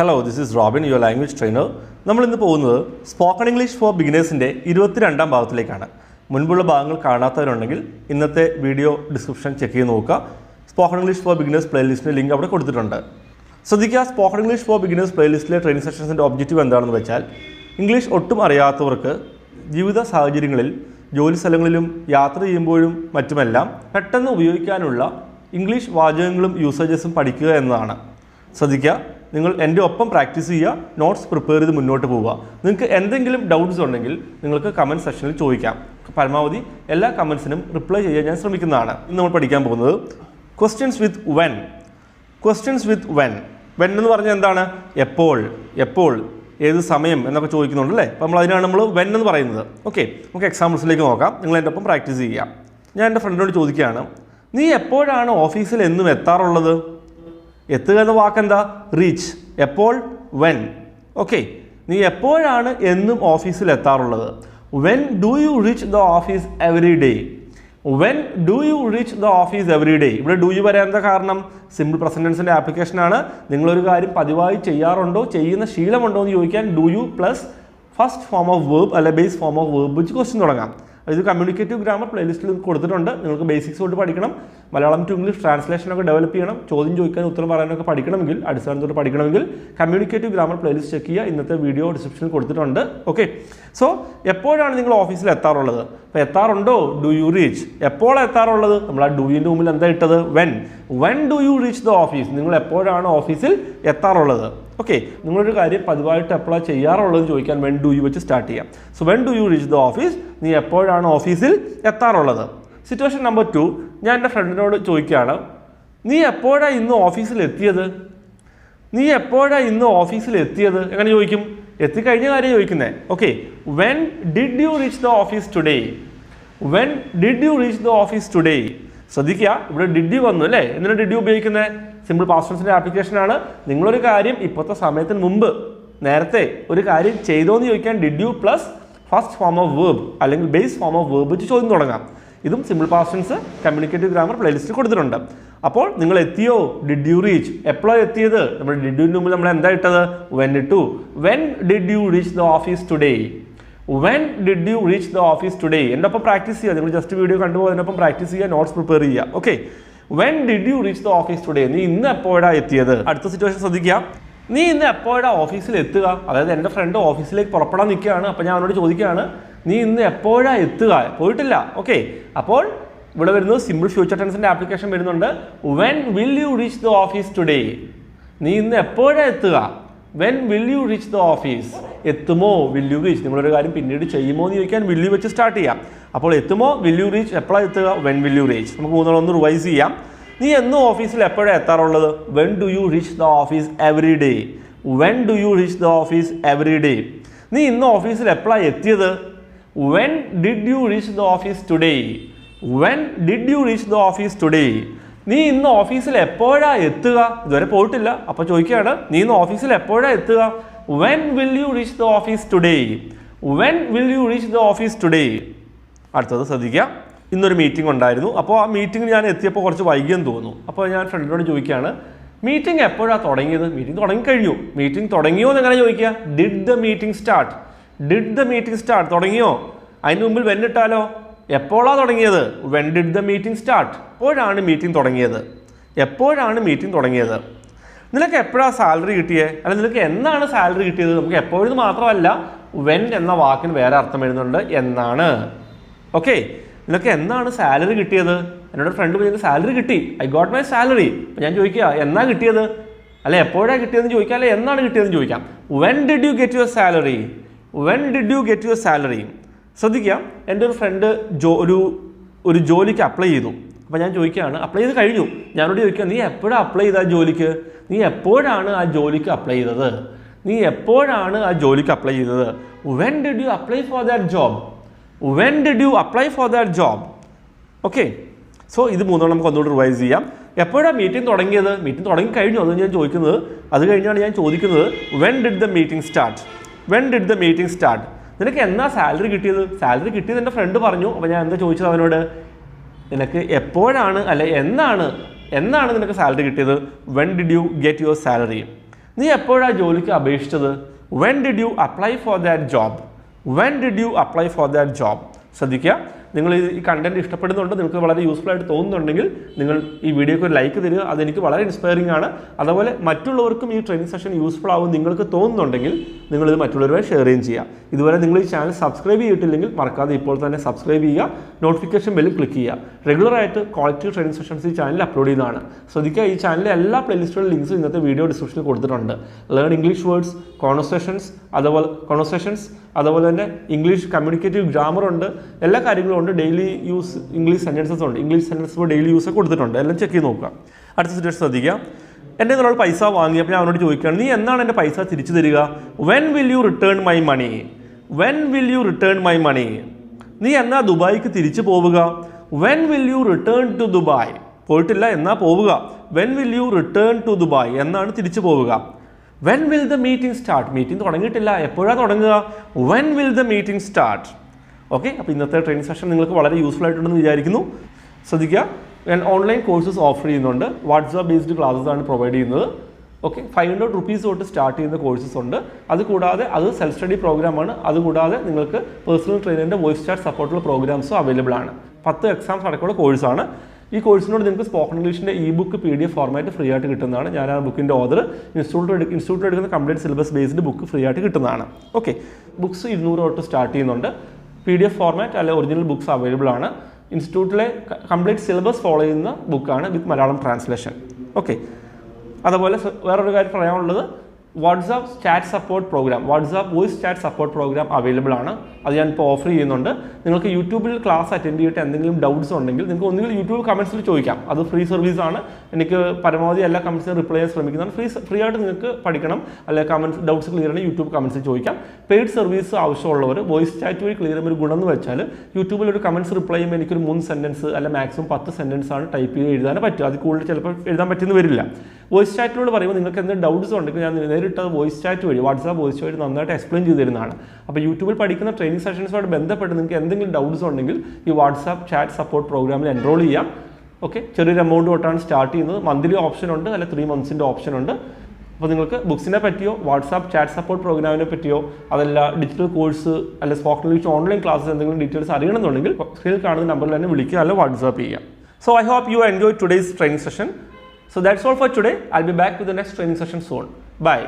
Hello this is Robin your language trainer. നമ്മളിന്ന് പോകുന്നത് spoken English for ബിഗിനേഴ്സിൻ്റെ 22ാം ഭാഗത്തിലേക്കാണ്. മുൻപുള്ള ഭാഗങ്ങൾ കാണാത്തവരുണ്ടെങ്കിൽ ഇന്നത്തെ വീഡിയോ ഡിസ്ക്രിപ്ഷൻ ചെക്ക് ചെയ്ത് നോക്കുക. സ്പോക്കൺ ഇംഗ്ലീഷ് ഫോർ ബിഗിനേഴ്സ് പ്ലേലിസ്റ്റിൻ്റെ ലിങ്ക് അവിടെ കൊടുത്തിട്ടുണ്ട്. ശ്രദ്ധിക്കുക, സ്പോക്കൺ ഇംഗ്ലീഷ് ഫോർ ബിഗിനേഴ്സ് പ്ലേലിസ്റ്റിലെ ട്രെയിനിങ് സെഷൻസിൻ്റെ ഒബ്ജക്റ്റീവ് എന്താണെന്ന് വെച്ചാൽ ഇംഗ്ലീഷ് ഒട്ടും അറിയാത്തവർക്ക് ജീവിത സാഹചര്യങ്ങളിൽ ജോലി സ്ഥലങ്ങളിലും യാത്ര ചെയ്യുമ്പോഴും മറ്റുമെല്ലാം പെട്ടെന്ന് ഉപയോഗിക്കാനുള്ള ഇംഗ്ലീഷ് വാചകങ്ങളും യൂസേജസും പഠിക്കുക എന്നതാണ്. ശ്രദ്ധിക്കുക, നിങ്ങൾ എൻ്റെ ഒപ്പം പ്രാക്ടീസ് ചെയ്യുക, നോട്ട്സ് പ്രിപ്പയർ ചെയ്ത് മുന്നോട്ട് പോവുക. നിങ്ങൾക്ക് എന്തെങ്കിലും ഡൗട്ട്സ് ഉണ്ടെങ്കിൽ നിങ്ങൾക്ക് കമൻറ്റ് സെക്ഷനിൽ ചോദിക്കാം. പരമാവധി എല്ലാ കമൻസിനും റിപ്ലൈ ചെയ്യാൻ ഞാൻ ശ്രമിക്കുന്നതാണ്. ഇന്ന് നമ്മൾ പഠിക്കാൻ പോകുന്നത് questions with when. Questions with when. When എന്ന് പറഞ്ഞാൽ എന്താണ്? എപ്പോൾ, എപ്പോൾ, ഏത് സമയം എന്നൊക്കെ ചോദിക്കുന്നുണ്ട് അല്ലേ? അപ്പോൾ അതിനാണ് നമ്മൾ വെൻ എന്ന് പറയുന്നത്. ഓക്കെ, നമുക്ക് എക്സാമ്പിൾസിലേക്ക് നോക്കാം. നിങ്ങൾ എൻ്റെ ഒപ്പം പ്രാക്ടീസ് ചെയ്യുക. ഞാൻ എൻ്റെ ഫ്രണ്ടിനോട് ചോദിക്കുകയാണ്, നീ എപ്പോഴാണ് ഓഫീസിൽ എന്നും എത്താറുള്ളത്? എത്തുക എന്ന വാക്കെന്താ? റീച്ച്. എപ്പോൾ? വെൻ. ഓക്കെ, നീ എപ്പോഴാണ് എന്നും ഓഫീസിൽ എത്താറുള്ളത്? When do you reach the office every day? When do you reach the office every day. ഇവിടെ ഡു യു വരാൻ എന്താ കാരണം? സിമ്പിൾ പ്രസന്റ് ടെൻസിൻ്റെ ആപ്ലിക്കേഷനാണ്. നിങ്ങളൊരു കാര്യം പതിവായി ചെയ്യാറുണ്ടോ, ചെയ്യുന്ന ശീലമുണ്ടോ എന്ന് ചോദിക്കാൻ do you plus first form of verb അല്ലെ ബേസ് ഫോം ഓഫ് വേർബ് വെച്ച് ക്വസ്റ്റ്യൻ തുടങ്ങാം. ഇത് കമ്മ്യൂണിക്കേറ്റീവ് ഗ്രാമർ പ്ലേലിസ്റ്റിൽ കൊടുത്തിട്ടുണ്ട്. നിങ്ങൾക്ക് ബേസിക്സ് തൊട്ട് പഠിക്കണം, മലയാളം ടു ഇംഗ്ലീഷ് ട്രാൻസ്ലേഷനൊക്കെ ഡെവലപ്പ് ചെയ്യണം, ചോദ്യം ചോദിക്കാൻ ഉത്തരം പറയാനൊക്കെ പഠിക്കണമെങ്കിൽ, അടിസ്ഥാനം തൊട്ട് പഠിക്കണമെങ്കിൽ കമ്മ്യൂണിക്കേറ്റീവ് ഗ്രാമർ പ്ലേലിസ്റ്റ് ചെക്ക് ചെയ്യുക. ഇന്നത്തെ വീഡിയോ ഡിസ്ക്രിപ്ഷനിൽ കൊടുത്തിട്ടുണ്ട്. ഓക്കെ, സോ എപ്പോഴാണ് നിങ്ങൾ ഓഫീസിൽ എത്താറുള്ളത്? അപ്പോൾ എത്താറുണ്ടോ? Do you reach. എപ്പോഴാണ് എത്താറുള്ളത്? നമ്മൾ ആ ഡുവിൻ്റെ മുമ്പിൽ എന്താ ഇട്ടത്? When. When do you reach the office. നിങ്ങൾ എപ്പോഴാണ് ഓഫീസിൽ എത്താറുള്ളത്? ഓക്കെ, നിങ്ങളൊരു കാര്യം പതിവായിട്ട് അപ്ലൈ ചെയ്യാറുള്ളതെന്ന് ചോദിക്കാൻ വെൻ ഡു യു വെച്ച് സ്റ്റാർട്ട് ചെയ്യാം. So when do you reach the office. നീ എപ്പോഴാണ് ഓഫീസിൽ എത്താറുള്ളത്? സിറ്റുവേഷൻ നമ്പർ 2, ഞാൻ എൻ്റെ ഫ്രണ്ടിനോട് ചോദിക്കുകയാണ്, നീ എപ്പോഴാണ് ഇന്ന് ഓഫീസിൽ എത്തിയത്? നീ എപ്പോഴാണ് ഇന്ന് ഓഫീസിൽ എത്തിയത്? എങ്ങനെ ചോദിക്കും? എത്തിക്കഴിഞ്ഞ കാര്യം ചോദിക്കുന്നത്. Okay, when did you reach the office today? When did you reach the office today? ശ്രദ്ധിക്കുക, ഇവിടെ ഡിഡ് യു വന്നു അല്ലേ? എന്തിനാണ് ഡിഡ് യു ഉപയോഗിക്കുന്നത്? സിമ്പിൾ പാസ്റ്റ് ടെൻസിൻ്റെ ആപ്ലിക്കേഷനാണ്. നിങ്ങളൊരു കാര്യം ഇപ്പോഴത്തെ സമയത്തിന് മുമ്പ് നേരത്തെ ഒരു കാര്യം ചെയ്തോ എന്ന് ചോദിക്കാൻ did you plus first form of verb അല്ലെങ്കിൽ ബേസ് ഫോം ഓഫ് വേർബ് വെച്ച് ചോദ്യം തുടങ്ങാം. ഇതും simple past tense communicative grammar playlist കൊടുത്തിട്ടുണ്ട്. അപ്പോൾ നിങ്ങൾ എത്തിയോ? Did you reach. എപ്പോഴാണ് എത്തിയത്? നമ്മൾ ഡിഡ് യുവിന് മുമ്പ് നമ്മൾ എന്താ ഇട്ടത്? വെൻ ഇട്ടു. When did you reach the office today? When did you reach the office today? എൻ്റെ ഒപ്പം പ്രാക്ടീസ് ചെയ്യുക. നിങ്ങൾ ജസ്റ്റ് വീഡിയോ കണ്ടുപോകും, അതിനൊപ്പം പ്രാക്ടീസ് ചെയ്യുക, നോട്ട്സ് പ്രിപ്പയർ ചെയ്യുക. Okay, when did you reach the office today? നീ ഇന്ന് എപ്പോഴാണ് എത്തിയത്? അടുത്ത സിറ്റുവേഷൻ ശ്രദ്ധിക്കുക, നീ ഇന്ന് എപ്പോഴാണ് ഓഫീസിൽ എത്തുക? അതായത് എൻ്റെ ഫ്രണ്ട് ഓഫീസിലേക്ക് പുറപ്പെടാൻ നിൽക്കുകയാണ്. അപ്പോൾ ഞാൻ അവനോട് ചോദിക്കുകയാണ്, നീ ഇന്ന് എപ്പോഴാണ് എത്തുക? പോയിട്ടില്ല. ഓക്കെ, അപ്പോൾ ഇവിടെ വരുന്നത് സിമ്പിൾ ഫ്യൂച്ചർ ടെൻസിൻ്റെ ആപ്ലിക്കേഷൻ വരുന്നുണ്ട്. When will you reach the office today? നീ ഇന്ന് എപ്പോഴാണ് എത്തുക? When will you reach the office? എത്തുമോ? Will you reach. നിങ്ങളൊരു കാര്യം പിന്നീട് ചെയ്യുമോ എന്ന് ചോദിക്കാൻ വിൽ യു വെച്ച് സ്റ്റാർട്ട് ചെയ്യാം. അപ്പോൾ എത്തുമോ? Will you reach. എപ്പോഴാണ് എത്തുക? When will you reach. നമുക്ക് മൂന്നോളൊന്ന് റിവൈസ് ചെയ്യാം. നീ എന്നും ഓഫീസിൽ എപ്പോഴാണ് എത്താറുള്ളത്? When do you reach the office every day? When do you reach the office every day? നീ ഇന്ന് ഓഫീസിൽ എപ്പോഴാണ് എത്തിയത്? When did you reach the office today? When did you reach the office today? നീ ഇന്ന് ഓഫീസിൽ എപ്പോഴാണ് എത്തുക? ഇതുവരെ പോയിട്ടില്ല. അപ്പോൾ ചോദിക്കുകയാണ്, നീ ഇന്ന് ഓഫീസിൽ എപ്പോഴാണ് എത്തുക? When will you reach the office today? When will you reach the office today? അടുത്തത് ശ്രദ്ധിക്കുക, ഇന്നൊരു മീറ്റിംഗ് ഉണ്ടായിരുന്നു. അപ്പോൾ ആ മീറ്റിംഗ് ഞാൻ എത്തിയപ്പോൾ കുറച്ച് വൈകിയെന്ന് തോന്നുന്നു. അപ്പോൾ ഞാൻ ഫ്രണ്ടിനോട് ചോദിക്കുകയാണ്, മീറ്റിംഗ് എപ്പോഴാണ് തുടങ്ങിയത്? മീറ്റിംഗ് തുടങ്ങിക്കഴിഞ്ഞു. മീറ്റിംഗ് തുടങ്ങിയോ എന്ന് എങ്ങനെ ചോദിക്കുക? Did the meeting start? Did the meeting start? തുടങ്ങിയോ? അതിന് മുമ്പിൽ വെൻ ഇട്ടാലോ? എപ്പോഴാണ് തുടങ്ങിയത്? When did the meeting start? എപ്പോഴാണ് മീറ്റിംഗ് തുടങ്ങിയത്? എപ്പോഴാണ് മീറ്റിംഗ് തുടങ്ങിയത്? നിനക്ക് എപ്പോഴാണ് സാലറി കിട്ടിയത്? അല്ല, നിനക്ക് എന്നാണ് സാലറി കിട്ടിയത്? നമുക്ക് എപ്പോഴും മാത്രമല്ല, വെൻ എന്ന വാക്കിന് വേറെ അർത്ഥം വരുന്നുണ്ട്, എന്നാണ്. ഓക്കെ, നിനക്ക് എന്നാണ് സാലറി കിട്ടിയത്? എന്നോട് ഫ്രണ്ട് പറഞ്ഞത് സാലറി കിട്ടി, ഐ ഗോട്ട് മൈ സാലറി. അപ്പോൾ ഞാൻ ചോദിക്കുക, എന്നാ കിട്ടിയത്? അല്ല, എപ്പോഴാണ് കിട്ടിയതെന്ന് ചോദിക്കാം, അല്ലെ എന്നാണ് കിട്ടിയതെന്ന് ചോദിക്കാം. When did you get your salary? When did you get your salary? ശ്രദ്ധിക്കുക, എൻ്റെ ഒരു ഫ്രണ്ട് ഒരു ജോലിക്ക് അപ്ലൈ ചെയ്തു. അപ്പോൾ ഞാൻ ചോദിക്കുകയാണ്, അപ്ലൈ ചെയ്ത് കഴിഞ്ഞു. ഞാനോട് ചോദിക്കുക, നീ എപ്പോഴാണ് അപ്ലൈ ചെയ്ത ആ ജോലിക്ക്? നീ എപ്പോഴാണ് ആ ജോലിക്ക് അപ്ലൈ ചെയ്തത്? നീ എപ്പോഴാണ് ആ ജോലിക്ക് അപ്ലൈ ചെയ്തത്? When did you apply for that job? When did you apply for that job? Okay, so ഇത് മൂന്നോളം നമുക്ക് ഒന്നുകൂടി റിവൈസ് ചെയ്യാം. എപ്പോഴാണ് മീറ്റിംഗ് തുടങ്ങിയത്? മീറ്റിംഗ് തുടങ്ങി കഴിഞ്ഞു, അതാണ് ഞാൻ ചോദിക്കുന്നത്. അത് കഴിഞ്ഞാണ് ഞാൻ ചോദിക്കുന്നത്, when did the meeting start? When did the meeting start? നിനക്ക് എന്നാ സാലറി കിട്ടിയത്? സാലറി കിട്ടിയത് എൻ്റെ ഫ്രണ്ട് പറഞ്ഞു. അപ്പോൾ ഞാൻ എന്താ ചോദിച്ചത് അവനോട്? നിനക്ക് എപ്പോഴാണ്, അല്ലെ എന്നാണ് നിനക്ക് സാലറി കിട്ടിയത്? When did you get your salary? നീ എപ്പോഴാണ് ജോലിക്ക് അപേക്ഷിച്ചത്? When did you apply for that job? When did you apply for that job? ശ്രദ്ധിക്കുക, നിങ്ങൾ ഈ കണ്ടന്റ് ഇഷ്ടപ്പെടുന്നുണ്ട്, നിങ്ങൾക്ക് വളരെ യൂസ്ഫുൾ ആയിട്ട് തോന്നുന്നുണ്ടെങ്കിൽ നിങ്ങൾ ഈ വീഡിയോക്ക് ഒരു ലൈക്ക് തരിക. അതെനിക്ക് വളരെ ഇൻസ്പയറിംഗ് ആണ്. അതുപോലെ മറ്റുള്ളവർക്കും ഈ ട്രെയിനിങ് സെഷൻ യൂസ്ഫുൾ ആവും നിങ്ങൾക്ക് തോന്നുന്നുണ്ടെങ്കിൽ നിങ്ങളിത് മറ്റുള്ളവരുമായി ഷെയർ ചെയ്യുകയും ചെയ്യുക. ഇതുവരെ നിങ്ങൾ ഈ ചാനൽ സബ്സ്ക്രൈബ് ചെയ്തിട്ടില്ലെങ്കിൽ മറക്കാതെ ഇപ്പോൾ തന്നെ സബ്സ്ക്രൈബ് ചെയ്യുക, നോട്ടിഫിക്കേഷൻ ബെല്ലും ക്ലിക്ക് ചെയ്യുക. റെഗുലറായിട്ട് ക്വാളിറ്റി ട്രെയിനിങ് സെഷൻസ് ഈ ചാനലിൽ അപ്ലോഡ് ചെയ്യുന്നതാണ്. ശ്രദ്ധിക്കുക, ഈ ചാനലിലെ എല്ലാ പ്ലേലിസ്റ്റുകളുടെ ലിങ്ക്സും ഇന്നത്തെ വീഡിയോ ഡിസ്ക്രിപ്ഷനിൽ കൊടുത്തിട്ടുണ്ട്. ലേൺ ഇംഗ്ലീഷ് വേർഡ്സ്, കോൺവെർസേഷൻസ്, അതുപോലെ തന്നെ ഇംഗ്ലീഷ് കമ്മ്യൂണിക്കേറ്റീവ് ഗ്രാമർ ഉണ്ട്, എല്ലാ കാര്യങ്ങളും ഉണ്ട്. ഡെയിലി യൂസ് ഇംഗ്ലീഷ് സെൻറ്റൻസസ് ഉണ്ട്, English sentence four daily use കൊടുത്തിട്ടുണ്ട്. എല്ലാം ചെക്ക് ചെയ്ത് നോക്കുക. അടുത്ത സിറ്റുവേഷൻ ശ്രദ്ധിക്കുക. എൻ്റെ ഒരാൾ പൈസ വാങ്ങിയപ്പോൾ ഞാൻ അവനോട് ചോദിക്കുകയാണ്, നീ എന്നാണ് എൻ്റെ പൈസ തിരിച്ചു തരിക? When will you return my money? When will you return my money? നീ എന്നാ ദുബായിക്ക് തിരിച്ചു പോവുക? When will you return to Dubai? പോയിട്ടില്ല, എന്നാ പോവുക? When will you return to Dubai? എന്നാണ് തിരിച്ചു പോവുക? When will the meeting start? Meeting തുടങ്ങിയിട്ടില്ല, എപ്പോഴാണ് തുടങ്ങുക? When will the meeting start? Okay, അപ്പോൾ ഇന്നത്തെ ട്രെയിനിങ് സെഷൻ നിങ്ങൾക്ക് വളരെ യൂസ്ഫുൾ ആയിട്ടുണ്ടെന്ന് വിചാരിക്കുന്നു. ശ്രദ്ധിക്കുക, ഞാൻ ഓൺലൈൻ കോഴ്സസ് ഓഫർ ചെയ്യുന്നുണ്ട്. വാട്സാപ്പ് ബേസ്ഡ് ക്ലാസ്സസ് ആണ് പ്രൊവൈഡ് ചെയ്യുന്നത്. ഓക്കെ, 500 rupees തൊട്ട് സ്റ്റാർട്ട് ചെയ്യുന്ന കോഴ്സസ് ഉണ്ട്. അതുകൂടാതെ അത് സെൽഫ് സ്റ്റഡി പ്രോഗ്രാമാണ്. അതുകൂടാതെ നിങ്ങൾക്ക് പേഴ്സണൽ ട്രെയിനറിൻ്റെ വോയിസ് ചാറ്റ് സപ്പോർട്ടുള്ള പ്രോഗ്രാംസും അവൈലബിൾ ആണ്. 10 എക്സാംസ് അടക്കമുള്ള കോഴ്സാണ്. ഈ കോഴ്സിനോട് നിങ്ങൾക്ക് സ്പോക്കൺ ഇംഗ്ലീഷിൻ്റെ ഇ-ബുക്ക് PDF ഫോർമാറ്റ് ഫ്രീ ആയിട്ട് കിട്ടുന്നതാണ്. ഞാൻ ആ ബുക്കിൻ്റെ ഓർഡർ ഇൻസ്റ്റിറ്റ്യൂട്ടിൽ എടുക്കുന്ന complete syllabus based book free ആയിട്ട് കിട്ടുന്നതാണ്. ഓക്കെ, ബുക്സ് 200 തൊട്ട് സ്റ്റാർട്ട് ചെയ്യുന്നുണ്ട്. PDF ഫോർമാറ്റ് അല്ലെ ഒറിജിനൽ ബുക്സ് അവൈലബിൾ ആണ്. ഇൻസ്റ്റിറ്റ്യൂട്ടിലെ കംപ്ലീറ്റ് സിലബസ് ഫോളോ ചെയ്യുന്ന ബുക്കാണ് വിത്ത് മലയാളം ട്രാൻസ്ലേഷൻ. ഓക്കെ, അതുപോലെ വേറൊരു കാര്യം പറയാനുള്ളത്, WhatsApp chat support programme, WhatsApp voice chat support programme available ആണ്. അത് ഞാനിപ്പോൾ ഓഫർ ചെയ്യുന്നുണ്ട്. നിങ്ങൾക്ക് യൂട്യൂബിൽ ക്ലാസ് അറ്റൻഡ് ചെയ്തിട്ട് എന്തെങ്കിലും ഡൗട്ട്സ് ഉണ്ടെങ്കിൽ നിങ്ങൾക്ക് ഒന്നുകിൽ യൂട്യൂബ് കമൻസിൽ ചോദിക്കാം. അത് ഫ്രീ സർവീസാണ്. എനിക്ക് പരമാവധി എല്ലാ കമൻസിനും റിപ്ലൈ ചെയ്യാൻ ശ്രമിക്കുന്നതാണ്. ഫ്രീ ആയിട്ട് നിങ്ങൾക്ക് പഠിക്കണം, അല്ലെങ്കിൽ കമൻസ് ഡൗട്ട്സ് ക്ലിയർ ചെയ്യണം, യൂട്യൂബ് കമൻസിൽ ചോദിക്കാം. പെയ്ഡ് സർവീസ് ആവശ്യമുള്ളവർ വോയിസ് ചാറ്റ് വഴി ക്ലിയർ ചെയ്യുമ്പോൾ ഒരു ഗുണം എന്ന് വെച്ചാൽ യൂട്യൂബിൽ ഒരു കമൻസ് റിപ്ലൈ ചെയ്യുമ്പോൾ എനിക്കൊരു 3 സെൻറ്റൻസ് അല്ല മാക്സിമം 10 സെൻറ്റൻസ് ആണ് ടൈപ്പ് ചെയ്ത് എഴുതാൻ പറ്റും. അത് കൂടുതൽ ചിലപ്പോൾ എഴുതാൻ പറ്റുമെന്ന് വരില്ല. വോയിസ് ചാറ്റിനോട് പറയുമ്പോൾ നിങ്ങൾക്ക് എന്തെങ്കിലും ഡൗട്ട്സ് ഉണ്ടെങ്കിൽ ഞാൻ നേരിട്ട് വോയിസ് ചാറ്റ് വഴി വാട്സാപ്പ് വോയിസ് വഴി നന്നായിട്ട് എക്സ്പ്ലെയിൻ ചെയ്ത് തരുന്നതാണ്. അപ്പോൾ യൂട്യൂബിൽ പഠിക്കുന്ന ട്രെയിനിങ് സെഷൻസുമായിട്ട് ബന്ധപ്പെട്ട് നിങ്ങൾക്ക് എന്തെങ്കിലും ഡൗട്ട്സ് ഉണ്ടെങ്കിൽ ഈ വാട്സാപ്പ് ചാറ്റ് സപ്പോർട്ട് പ്രോഗ്രാമിൽ എൻറോൾ ചെയ്യാം. ഓക്കെ, ചെറിയൊരു എമൗണ്ട് തൊട്ടാണ് സ്റ്റാർട്ട് ചെയ്യുന്നത്. മന്ത്ലി ഓപ്ഷൻ ഉണ്ട്, അല്ല 3 months ഓപ്ഷൻ ഉണ്ട്. അപ്പോൾ നിങ്ങൾക്ക് ബുക്സിനെ പറ്റിയോ വാട്സാപ്പ് ചാറ്റ് സപ്പോർട്ട് പ്രോഗ്രാമിനെ പറ്റിയോ അതല്ല ഡിജിറ്റൽ കോഴ്സ് അല്ല സ്പോക്കൺ ഇംഗ്ലീഷ് ഓൺലൈൻ ക്ലാസ്സസ് എന്തെങ്കിലും ഡീറ്റെയിൽസ് അറിയണമെന്നുണ്ടെങ്കിൽ സ്ക്രീനിൽ കാണുന്ന നമ്പറിൽ തന്നെ വിളിക്കുക, അല്ല വാട്സാപ്പ് ചെയ്യുക. So I hope you enjoyed today's training session. So that's all for today. I'll be back with the next training session soon. Bye.